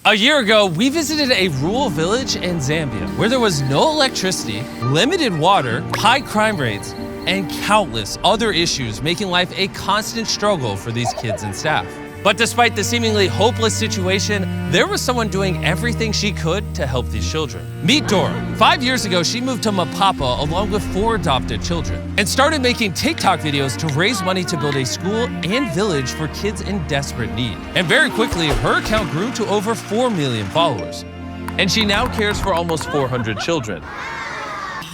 A year ago, we visited a rural village in Zambia where there was no electricity, limited water, high crime rates, and countless other issues making life a constant struggle for these kids and staff. But despite the seemingly hopeless situation, there was someone doing everything she could to help these children. Meet Dora. 5 years ago, she moved to Mapapa along with 4 adopted children and started making TikTok videos to raise money to build a school and village for kids in desperate need. And very quickly, her account grew to over 4 million followers. And she now cares for almost 400 children.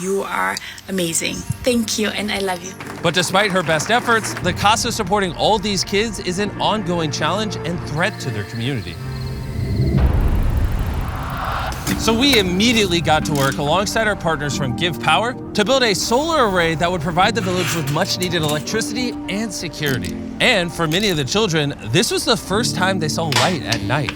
You are amazing. Thank you, and I love you. But despite her best efforts, the cost of supporting all these kids is an ongoing challenge and threat to their community. So we immediately got to work alongside our partners from Give Power to build a solar array that would provide the village with much needed electricity and security. And for many of the children, this was the first time they saw light at night.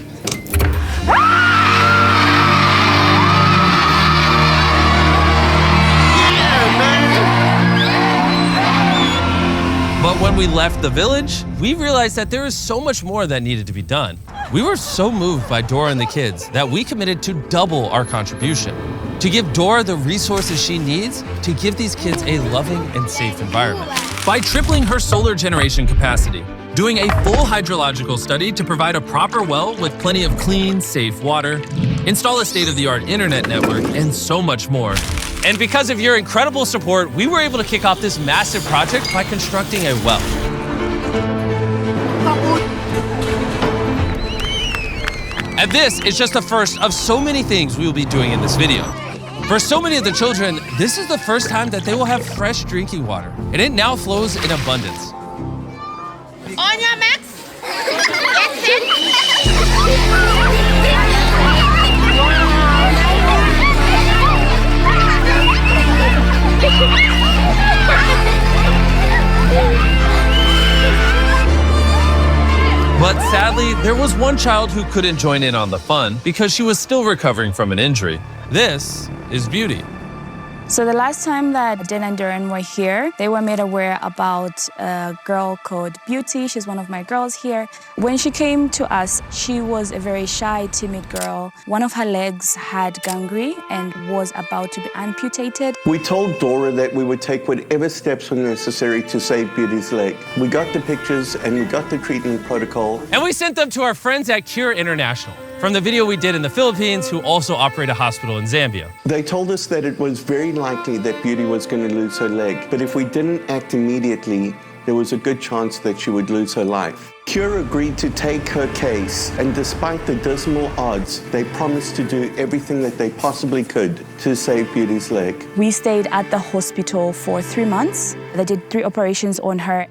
But when we left the village, we realized that there is so much more that needed to be done. We were so moved by Dora and the kids that we committed to double our contribution, to give Dora the resources she needs to give these kids a loving and safe environment. By tripling her solar generation capacity, doing a full hydrological study to provide a proper well with plenty of clean, safe water, install a state-of-the-art internet network, and so much more. And because of your incredible support, we were able to kick off this massive project by constructing a well. And this is just the first of so many things we will be doing in this video. For so many of the children, this is the first time that they will have fresh drinking water, and it now flows in abundance. On your marks, get set. But sadly, there was one child who couldn't join in on the fun because she was still recovering from an injury. This is Beauty. So the last time that Dan and Darren were here, they were made aware about a girl called Beauty. She's one of my girls here. When she came to us, she was a very shy, timid girl. One of her legs had gangrene and was about to be amputated. We told Dora that we would take whatever steps were necessary to save Beauty's leg. We got the pictures and we got the treatment protocol. And we sent them to our friends at Cure International, from the video we did in the Philippines, who also operate a hospital in Zambia. They told us that it was very likely that Beauty was going to lose her leg, but if we didn't act immediately, there was a good chance that she would lose her life. Cure agreed to take her case, and despite the dismal odds, they promised to do everything that they possibly could to save Beauty's leg. We stayed at the hospital for 3 months. They did 3 operations on her.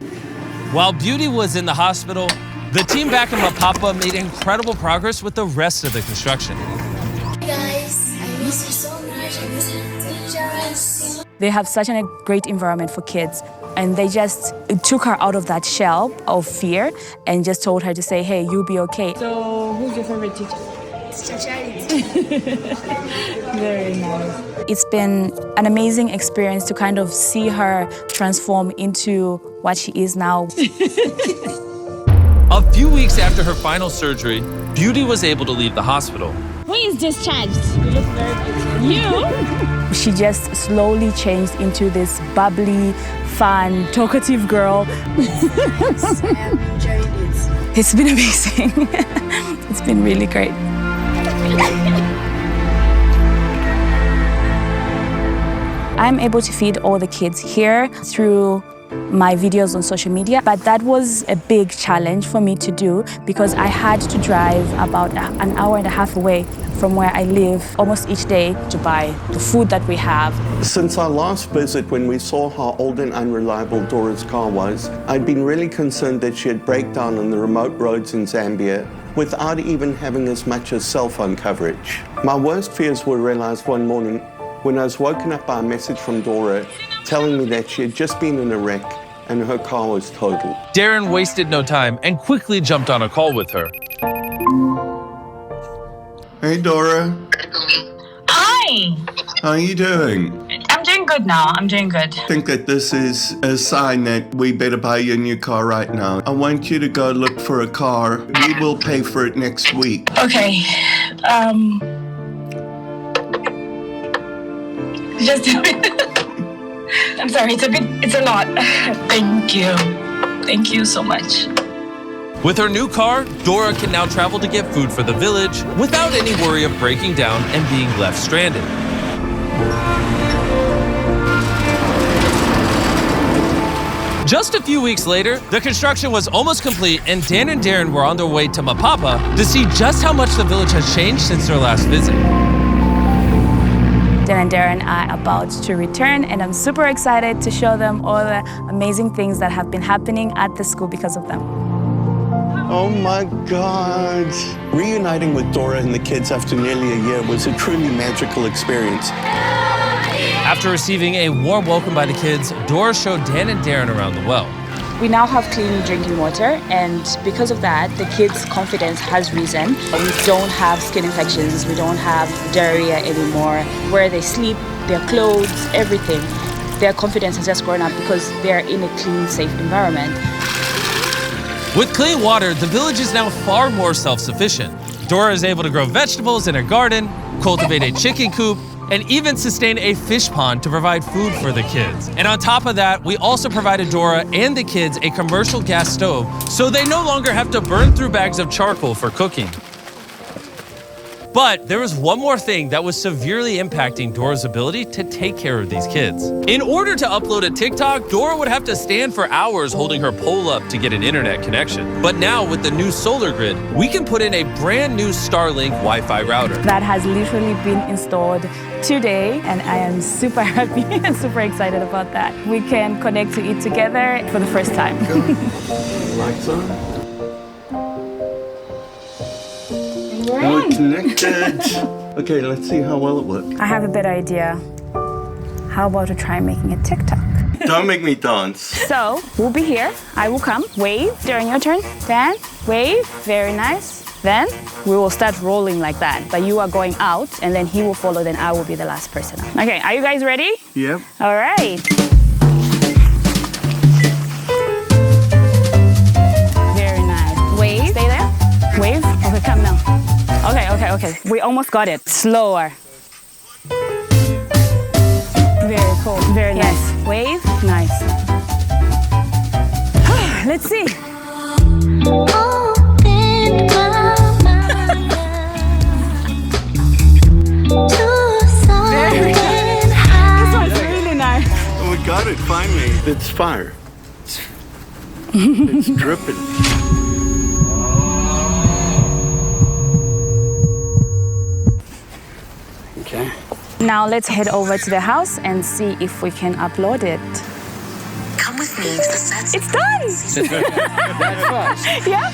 While Beauty was in the hospital, the team back in Mapapa made incredible progress with the rest of the construction. Hey guys, I miss you so much. I miss you teachers. They have such a great environment for kids, and they just took her out of that shell of fear and just told her to say, hey, you'll be okay. So who's your favorite teacher? Very nice. It's been an amazing experience to kind of see her transform into what she is now. A few weeks after her final surgery, Beauty was able to leave the hospital. Who is discharged? You look very beautiful. You? She just slowly changed into this bubbly, fun, talkative girl. I'm enjoying it. It's been amazing. It's been really great. I'm able to feed all the kids here through my videos on social media, but that was a big challenge for me to do because I had to drive about an hour and a half away from where I live almost each day to buy the food that we have. Since our last visit, when we saw how old and unreliable Dora's car was, I'd been really concerned that she'd break down on the remote roads in Zambia without even having as much as cell phone coverage. My worst fears were realized one morning when I was woken up by a message from Dora telling me that she had just been in a wreck and her car was totaled. Darren wasted no time and quickly jumped on a call with her. Hey Dora, Hi! how are you doing? I'm doing good now. I'm doing good. I think that this is a sign that we better buy you a new car right now. I want you to go look for a car. We will pay for it next week. Okay. Just a bit. I'm sorry, it's a lot. Thank you. Thank you so much. With her new car, Dora can now travel to get food for the village without any worry of breaking down and being left stranded. Just a few weeks later, the construction was almost complete and Dan and Darren were on their way to Mapapa to see just how much the village has changed since their last visit. Dan and Darren are about to return, and I'm super excited to show them all the amazing things that have been happening at the school because of them. Oh my God. Reuniting with Dora and the kids after nearly a year was a truly magical experience. After receiving a warm welcome by the kids, Dora showed Dan and Darren around the well. We now have clean drinking water, and because of that, the kids' confidence has risen. We don't have skin infections, we don't have diarrhea anymore. Where they sleep, their clothes, everything, their confidence has just grown up because they're in a clean, safe environment. With clean water, the village is now far more self-sufficient. Dora is able to grow vegetables in her garden, cultivate a chicken coop, and even sustain a fish pond to provide food for the kids. And on top of that, we also provided Dora and the kids a commercial gas stove so they no longer have to burn through bags of charcoal for cooking. But there was one more thing that was severely impacting Dora's ability to take care of these kids. In order to upload a TikTok, Dora would have to stand for hours holding her pole up to get an internet connection. But now with the new solar grid, we can put in a brand new Starlink Wi-Fi router. That has literally been installed today, and I am super happy and super excited about that. We can connect to it together for the first time. Lights on. We're connected. Okay, let's see how well it works. I have a better idea. How about to try making a TikTok? Don't make me dance. So, we'll be here. I will come. Wave during your turn. Dan, wave. Very nice. Then, we will start rolling like that. But you are going out, and then he will follow, then I will be the last person out. Okay, are you guys ready? Yep. All right. Very nice. Wave. Stay there. Wave. Okay, come now. Okay. We almost got it. Slower. Very cool. Very nice. Wave. Nice. Let's see. This one's really nice. Oh, we got it, finally. It's fire. It's dripping. Okay. Now let's head over to the house and see if we can upload it. Come with me to the sets. It's done! Yeah?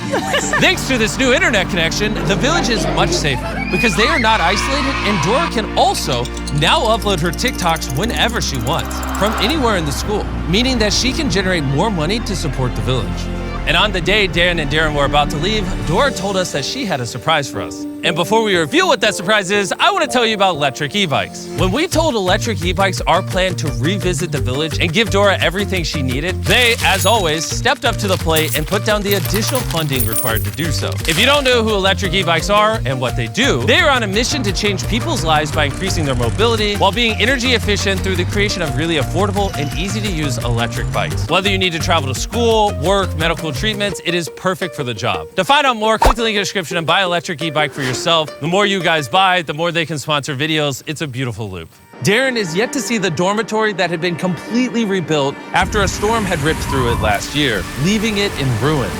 Thanks to this new internet connection, the village is much safer because they are not isolated, and Dora can also now upload her TikToks whenever she wants, from anywhere in the school, meaning that she can generate more money to support the village. And on the day Dan and Darren were about to leave, Dora told us that she had a surprise for us. And before we reveal what that surprise is, I want to tell you about electric e-bikes. When we told electric e-bikes our plan to revisit the village and give Dora everything she needed, they, as always, stepped up to the plate and put down the additional funding required to do so. If you don't know who electric e-bikes are and what they do, they are on a mission to change people's lives by increasing their mobility while being energy efficient through the creation of really affordable and easy to use electric bikes. Whether you need to travel to school, work, medical treatments, it is perfect for the job. To find out more, click the link in the description and buy an electric e-bike for yourself. The more you guys buy, the more they can sponsor videos. It's a beautiful loop. Darren is yet to see the dormitory that had been completely rebuilt after a storm had ripped through it last year, leaving it in ruins.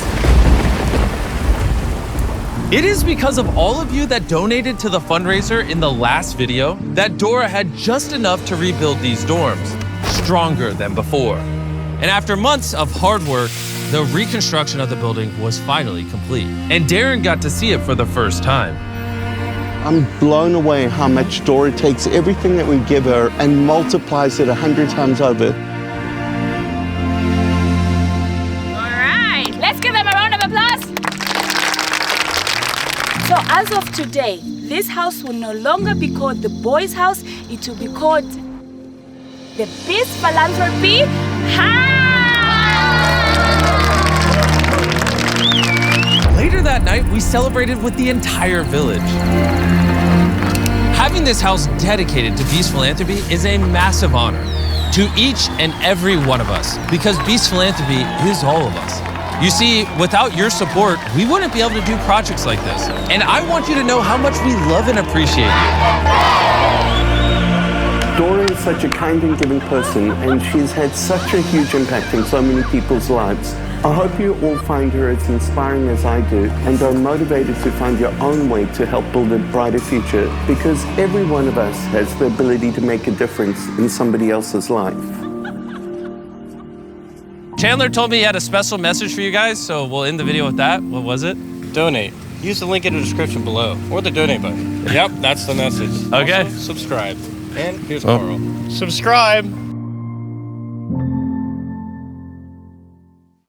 It is because of all of you that donated to the fundraiser in the last video that Dora had just enough to rebuild these dorms, stronger than before. And after months of hard work, the reconstruction of the building was finally complete. And Darren got to see it for the first time. I'm blown away how much Dora takes everything that we give her and multiplies it 100 times over. All right, let's give them a round of applause. So as of today, this house will no longer be called the boys' house. It will be called the Beast Philanthropy House. Later that night, we celebrated with the entire village. Having this house dedicated to Beast Philanthropy is a massive honor to each and every one of us, because Beast Philanthropy is all of us. You see, without your support, we wouldn't be able to do projects like this. And I want you to know how much we love and appreciate you. Dora is such a kind and giving person, and she's had such a huge impact in so many people's lives. I hope you all find her as inspiring as I do and are motivated to find your own way to help build a brighter future, because every one of us has the ability to make a difference in somebody else's life. Chandler told me he had a special message for you guys, so we'll end the video with that. What was it? Donate. Use the link in the description below, or the donate button. Yep, that's the message. Okay. Also, subscribe. And here's Carl. Subscribe.